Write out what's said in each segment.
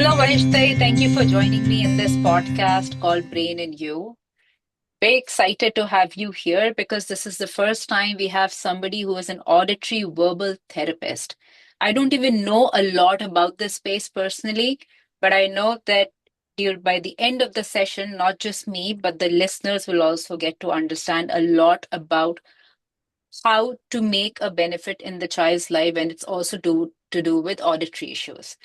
Hello, Vahishtai. Thank you for joining me in this podcast called Brain in You. Very excited to have you here because this is the first time we have somebody who is an auditory verbal therapist. I don't even know a lot about this space personally, but I know that by the end of the session, not just me, but the listeners will also get to understand a lot about how to make a benefit in the child's life, and it's also to do with auditory issues.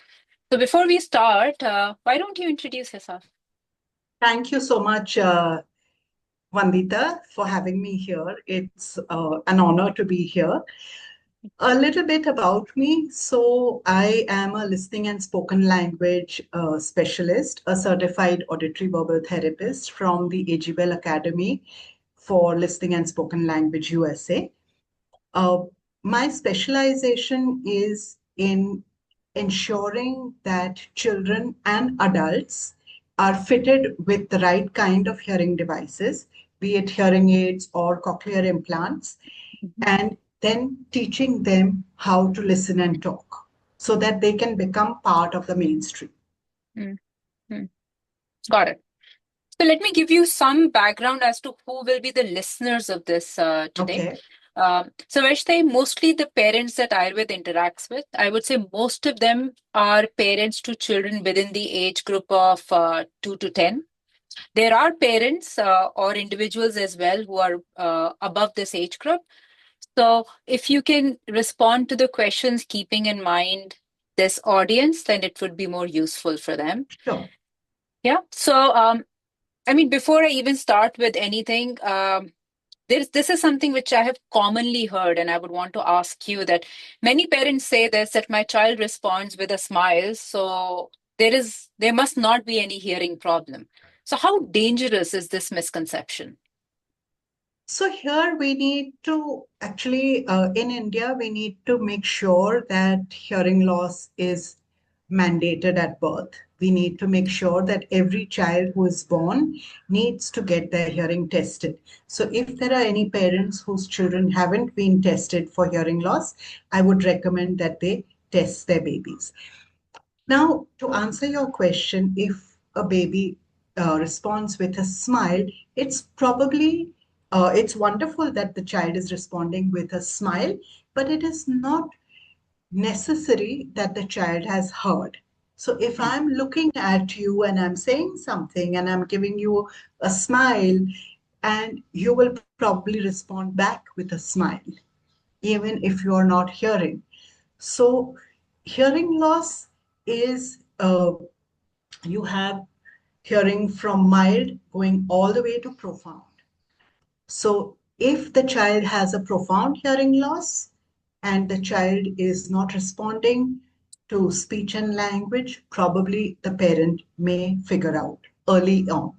So before we start, why don't you introduce yourself? Thank you so much, Vandita, for having me here. It's an honor to be here. A little bit about me. So, I am a listening and spoken language specialist, a certified auditory verbal therapist from the AGWell Academy for Listening and Spoken Language USA. Uh, my specialization is in ensuring that children and adults are fitted with the right kind of hearing devices, be it hearing aids or cochlear implants, Mhm. and then teaching them how to listen and talk so that they can become part of the mainstream. Mm, mm. Got it. So let me give you some background as to who will be the listeners of this today. Okay. So Vaishtai, mostly the parents that Ayurved interacts with, I would say most of them are parents to children within the age group of 2 to 10. There are parents or individuals as well who are above this age group. So if you can respond to the questions keeping in mind this audience, then it would be more useful for them. Sure. Yeah. So I mean, before I even start with anything, this is something which I have commonly heard, and I would want to ask you that many parents say this that my child responds with a smile, so there must not be any hearing problem. So how dangerous is this misconception? So here we need to actually, in India, we need to make sure that hearing loss is mandated at birth. We need to make sure that every child who is born needs to get their hearing tested. So if there are any parents whose children haven't been tested for hearing loss, I would recommend that they test their babies. Now, to answer your question, if a baby responds with a smile, it's probably it's wonderful that the child is responding with a smile, but it is not necessary that the child has heard. So if Mm, I'm looking at you and I'm saying something and I'm giving you a smile, and you will probably respond back with a smile, even if you are not hearing. So hearing loss is you have hearing from mild going all the way to profound. So if the child has a profound hearing loss and the child is not responding to speech and language, probably the parent may figure out early on.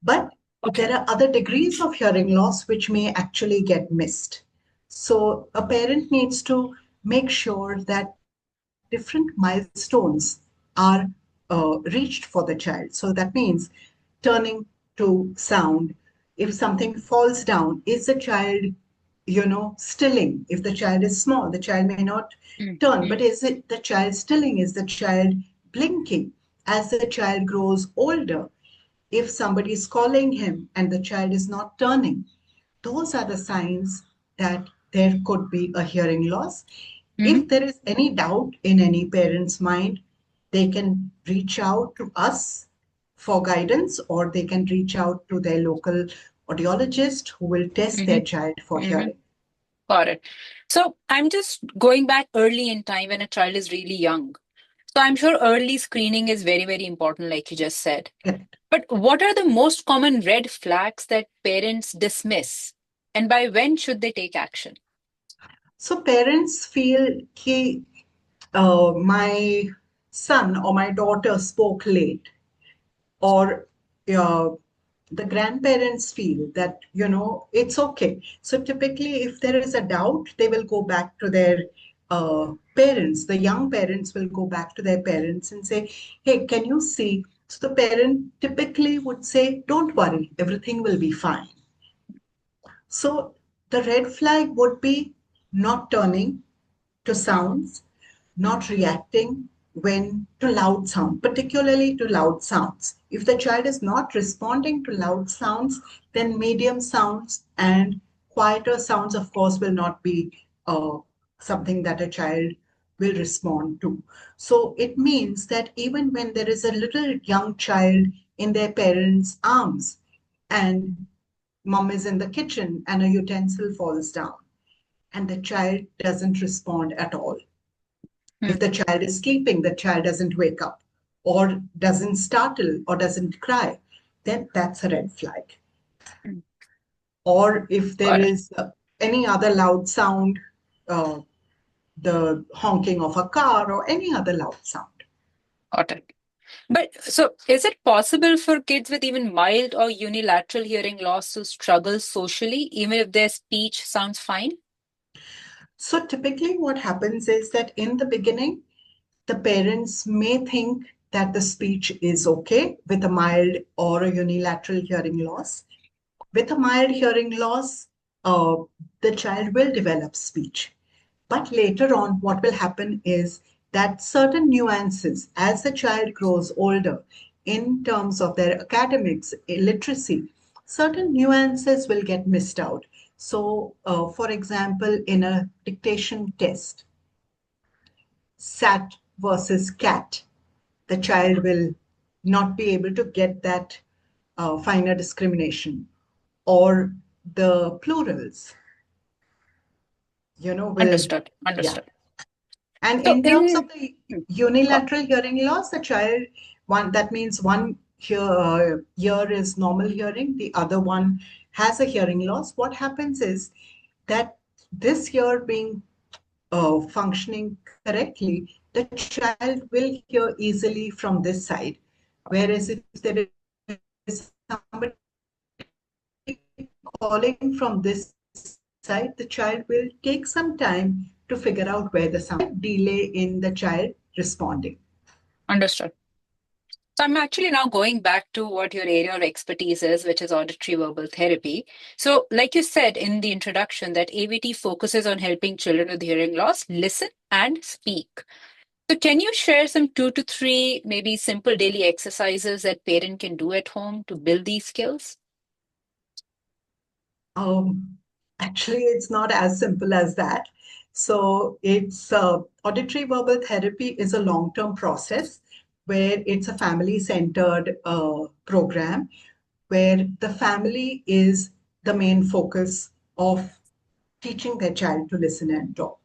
But okay. there are other degrees of hearing loss which may actually get missed. So a parent needs to make sure that different milestones are reached for the child. So that means turning to sound. If something falls down, is the child, stilling? If the child is small, the child may not Mm, turn, but mm, is it the child stilling? Is the child blinking? As the child grows older, if somebody is calling him and the child is not turning, those are the signs that there could be a hearing loss. mhm. If there is any doubt in any parent's mind, they can reach out to us for guidance, or they can reach out to their local audiologist who will test their Mhm, child for mhm. hearing. Got it. So I'm just going back early in time when a child is really young. So I'm sure early screening is very, very important, like you just said. Correct. But what are the most common red flags that parents dismiss? And by when should they take action? So parents feel कि my son or my daughter spoke late, or uh, the grandparents feel that it's okay. So typically if there is a doubt, they will go back to their parents. The young parents will go back to their parents and say, hey, can you see? So the parent typically would say, don't worry, everything will be fine. So the red flag would be not turning to sounds, not reacting, when to loud sound, particularly to loud sounds. If the child is not responding to loud sounds, then medium sounds and quieter sounds, of course, will not be something that a child will respond to. So it means that even when there is a little young child in their parents' arms and mom is in the kitchen and a utensil falls down and the child doesn't respond at all. Hmm. If the child is sleeping, the child doesn't wake up or doesn't startle or doesn't cry, then that's a red flag. Hmm. Or if there Got it. is any other loud sound, uh, the honking of a car or any other loud sound. Got it. But so is it possible for kids with even mild or unilateral hearing loss to struggle socially, even if their speech sounds fine? So typically, what happens is that in the beginning, the parents may think that the speech is okay with a mild or a unilateral hearing loss. With a mild hearing loss, uh, the child will develop speech. But later on, what will happen is that certain nuances, as the child grows older, in terms of their academics, literacy, certain nuances will get missed out. So, for example, in a dictation test, sat versus cat, the child will not be able to get that finer discrimination, or the plurals, will, Understood. yeah. Understood. And So in terms of in the hmm, go- unilateral hearing loss, the child, one, that means one ear is normal hearing, the other one has a hearing loss. What happens is that this ear being functioning correctly, the child will hear easily from this side. Whereas if there is somebody calling from this side, the child will take some time to figure out where the sound is coming from. So there is a slight delay in the child responding. understood. So I'm actually now going back to what your area of expertise is, which is auditory verbal therapy. So, like you said in the introduction, that AVT focuses on helping children with hearing loss listen and speak. So, can you share some 2 to 3 maybe simple daily exercises that parent can do at home to build these skills? Um, Actually, it's not as simple as that. So it's auditory verbal therapy is a long-term process where it's a family-centered program where the family is the main focus of teaching their child to listen and talk.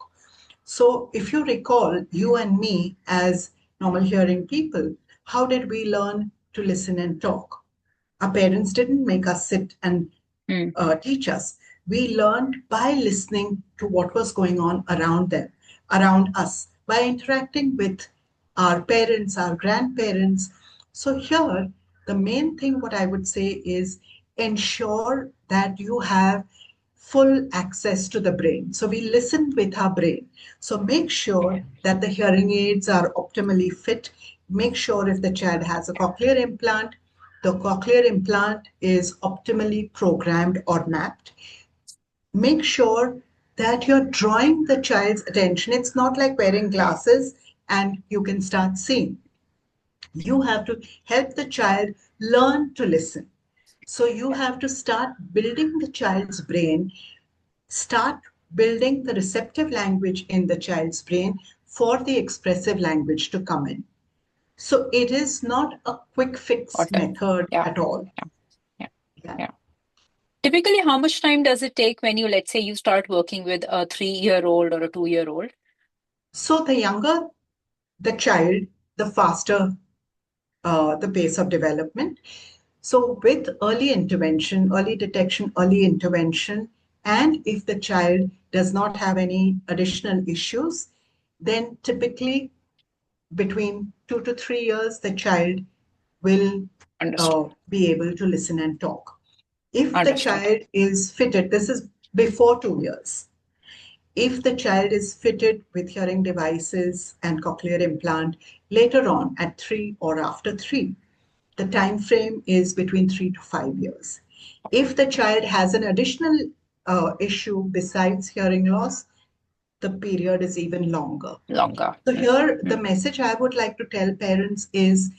So if you recall, you and me as normal hearing people, how did we learn to listen and talk? Our parents didn't make us sit and Hmm. teach us. We learned by listening to what was going on around them, around us, by interacting with our parents, our grandparents. So, here, the main thing what I would say is ensure that you have full access to the brain. So, we listen with our brain. So, make sure that the hearing aids are optimally fit. Make sure if the child has a cochlear implant, the cochlear implant is optimally programmed or mapped. Make sure that you're drawing the child's attention. It's not like wearing glasses and you can start seeing. You have to help the child learn to listen. So you have to start building the child's brain, start building the receptive language in the child's brain for the expressive language to come in. So it is not a quick fix Got it. method Yeah. at all. Yeah. Yeah. Yeah. Yeah. Typically, how much time does it take when you, let's say, you start working with a 3-year-old or a 2-year-old? So the younger the child, the faster the pace of development. So with early intervention, early detection, early intervention, and if the child does not have any additional issues, then typically between 2 to 3 years, the child will Understood. be able to listen and talk. If the Understood. child is fitted, this is before 2 years. If the child is fitted with hearing devices and cochlear implant later on at 3 or after 3, the time frame is between 3 to 5 years. If the child has an additional issue besides hearing loss, the period is even longer. Longer. So Mm, here, the mm, message I would like to tell parents is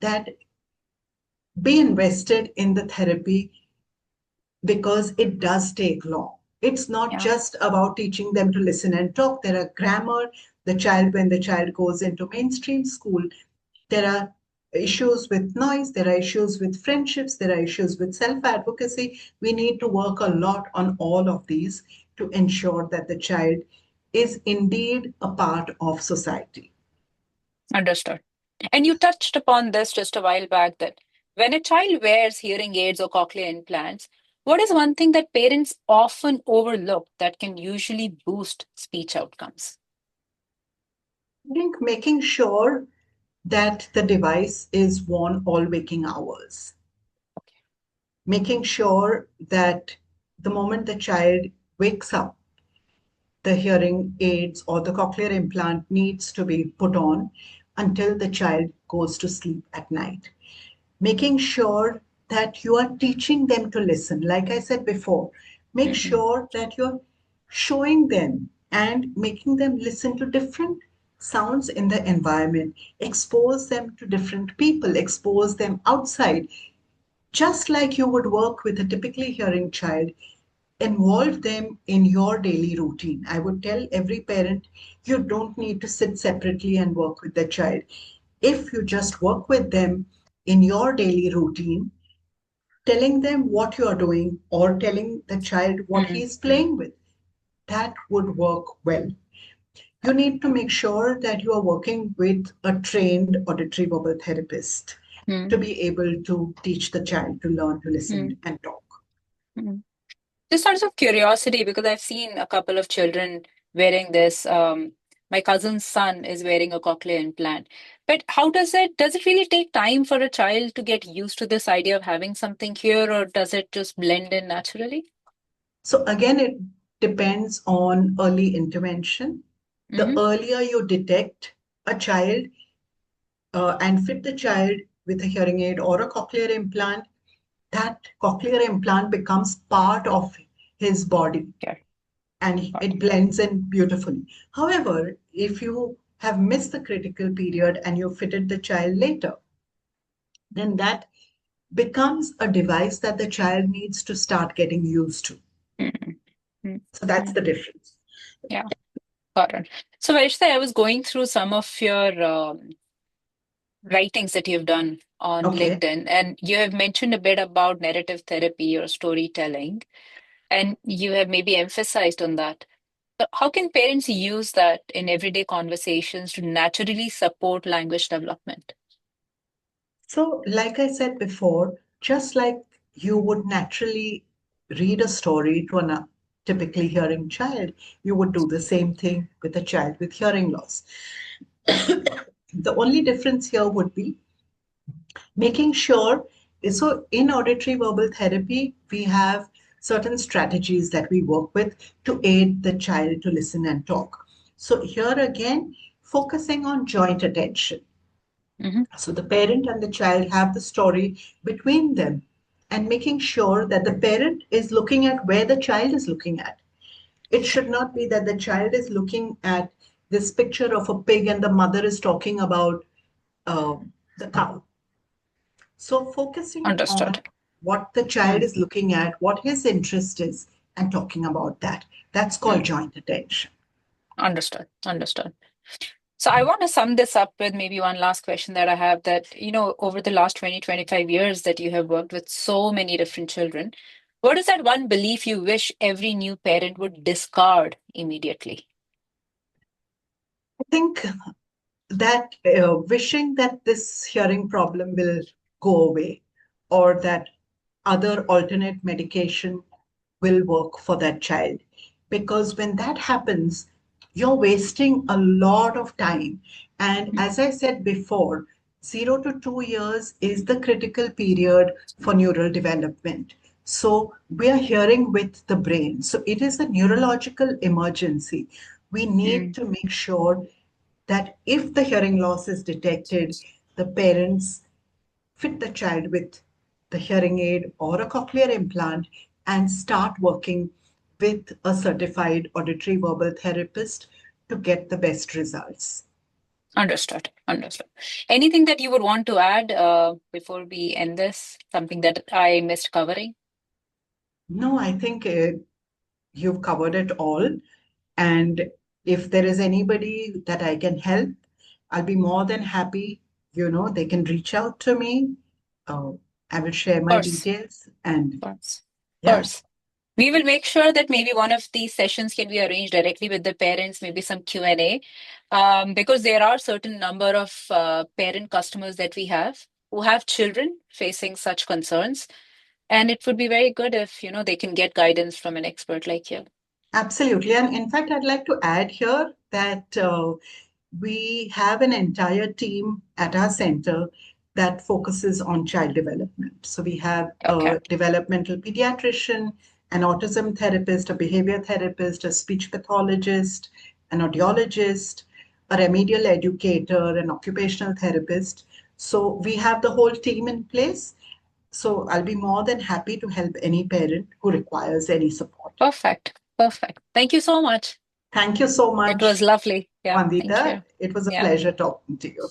that be invested in the therapy because it does take long. It's not yeah. just about teaching them to listen and talk. There are grammar. When the child goes into mainstream school, there are issues with noise, there are issues with friendships, there are issues with self advocacy. We need to work a lot on all of these to ensure that the child is indeed a part of society. Understood. And you touched upon this just a while back that when a child wears hearing aids or cochlear implants, what is one thing that parents often overlook that can usually boost speech outcomes? I think making sure that the device is worn all waking hours, Okay. making sure that the moment the child wakes up, the hearing aids or the cochlear implant needs to be put on until the child goes to sleep at night. Making sure that you are teaching them to listen. Like I said before, make Mm-hmm. sure that you're showing them and making them listen to different sounds in the environment, expose them to different people, expose them outside, just like you would work with a typically hearing child. Involve them in your daily routine. I would tell every parent you don't need to sit separately and work with the child. If you just work with them in your daily routine, telling them what you are doing or telling the child what he is Mm-hmm. playing with, that would work well. You need to make sure that you are working with a trained auditory verbal therapist to be able to teach the child to learn to listen Mm-hmm. and talk. Just out of curiosity, because I've seen a couple of children wearing this. My cousin's son is wearing a cochlear implant. But how does it really take time for a child to get used to this idea of having something here, or does it just blend in naturally? So again, it depends on early intervention. The Mm-hmm. earlier you detect a child and fit the child with a hearing aid or a cochlear implant, that cochlear implant becomes part of his body Okay. and Got it blends in beautifully. However, if you have missed the critical period and you fitted the child later, then that becomes a device that the child needs to start getting used to. it. Mm-hmm. So that's Mm-hmm. the difference. Yeah, got it. So, Vaishta, I was going through some of your writings that you've done on Okay. LinkedIn, and you have mentioned a bit about narrative therapy or storytelling, and you have maybe emphasized on that. So how can parents use that in everyday conversations to naturally support language development? So, like I said before, just like you would naturally read a story to a typically hearing child, you would do the same thing with a child with hearing loss. The only difference here would be making sure. So, in auditory verbal therapy, we have certain strategies that we work with to aid the child to listen and talk. So, here again, focusing on joint attention. Hmm. So the parent and the child have the story between them and making sure that the parent is looking at where the child is looking at. It should not be that the child is looking at this picture of a pig and the mother is talking about uh, the cow. So focusing on Understood. what the child Mm, is looking at, what his interest is, and talking about that. That's called mm. joint attention. Understood. Understood. So I want to sum this up with maybe one last question that I have that, over the last 20, 25 years that you have worked with so many different children, what is that one belief you wish every new parent would discard immediately? I think that wishing that this hearing problem will go away or that other alternate medication will work for that child. Because when that happens, you're wasting a lot of time. And Mm, as I said before, 0 to 2 years is the critical period for neural development. So we are hearing with the brain. So it is a neurological emergency. We need mm, to make sure that if the hearing loss is detected, the parents fit the child with the hearing aid or a cochlear implant and start working with a certified auditory verbal therapist to get the best results. Understood. Understood. Anything that you would want to add before we end this? Something that I missed covering? No, I think you've covered it all. And if there is anybody that I can help, I'll be more than happy. They can reach out to me. Uh, I will share Of my course. details. And Of course. Of yeah, course. We will make sure that maybe one of these sessions can be arranged directly with the parents, maybe some Q&A, because there are certain number of parent customers that we have who have children facing such concerns. And it would be very good if, they can get guidance from an expert like you. absolutely. And in fact, I'd like to add here that we have an entire team at our center that focuses on child development. So we have Okay. a developmental pediatrician, an autism therapist, a behavior therapist, a speech pathologist, an audiologist, a remedial educator, an occupational therapist. So we have the whole team in place. So I'll be more than happy to help any parent who requires any support. Perfect. Perfect. Thank you so much. Thank you so It was much, lovely. Yeah. Thank Vandita. you. It was a Yeah. pleasure talking to you.